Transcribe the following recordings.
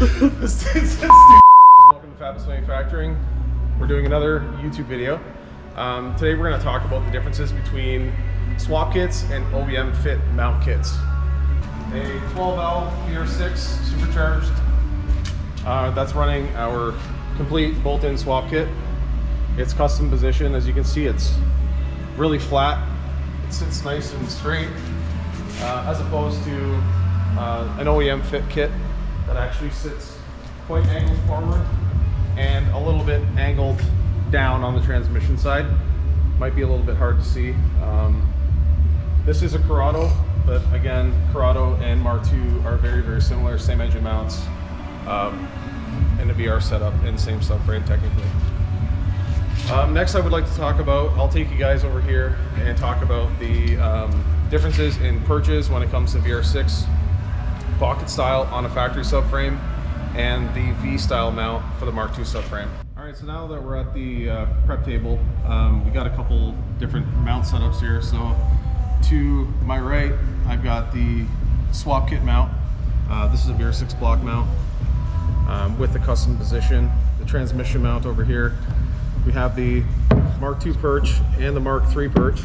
Welcome to Fabless Manufacturing. We're doing another YouTube video. Today we're going to talk about the differences between swap kits and OEM fit mount kits. A 12 valve VR6 supercharged that's running our complete bolt-in swap kit. It's custom position. As you can see, it's really flat. It sits nice and straight as opposed to an OEM fit kit that actually sits quite angled forward and a little bit angled down on the transmission side. Might be a little bit hard to see. This is a Corrado, but again, Corrado and Mark II are very, very similar, same engine mounts, and a VR setup and same subframe technically. Next I would like to talk about, I'll take you guys over here and talk about the differences in purchase when it comes to VR6 pocket style on a factory subframe and the V style mount for the Mark II subframe. Alright, so now that we're at the prep table, we got a couple different mount setups here. So to my right, I've got the swap kit mount. This is a VR6 block mount with the custom position. The transmission mount over here. We have the Mark II perch and the Mark III perch.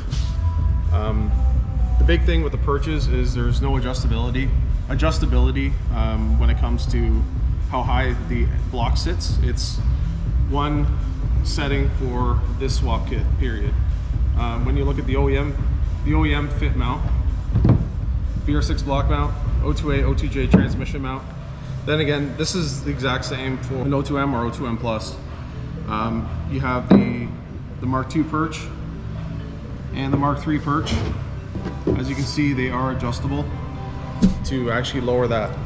The big thing with the perches is there's no adjustability when it comes to how high the block sits. It's one setting for this swap kit, period. When you look at the OEM fit mount, VR6 block mount, O2A, O2J transmission mount, then again, this is the exact same for an O2M or O2M Plus. You have the Mark II perch and the Mark III perch. As you can see, they are adjustable to actually lower that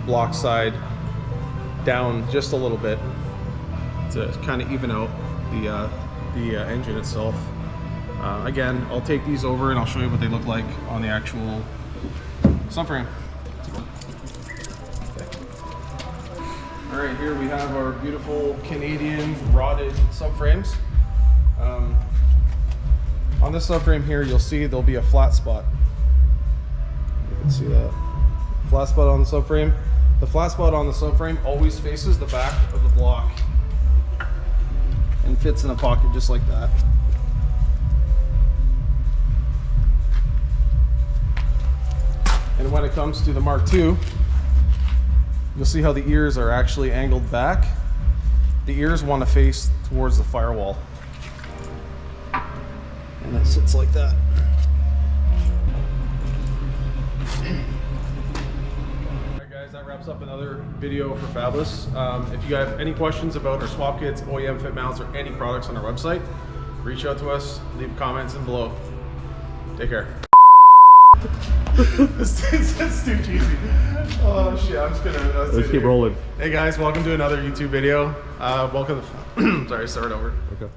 block side down just a little bit to kind of even out the engine itself. Again, I'll take these over and I'll show you what they look like on the actual subframe. All right, here we have our beautiful Canadian rotted subframes. On this subframe here, you'll see there'll be a flat spot. You can see that. Flat spot on the subframe. The flat spot on the subframe always faces the back of the block and fits in a pocket just like that. And when it comes to the Mark II, you'll see how the ears are actually angled back. The ears want to face towards the firewall. And it sits like that. Alright guys, that wraps up another video for Fabless. If you have any questions about our swap kits, OEM fit mounts, or any products on our website, reach out to us, leave comments in below. Take care. That's too cheesy. Oh shit, I'm just gonna... Let's keep rolling. Hey guys, welcome to another YouTube video. Welcome to... Sorry, start over. Okay.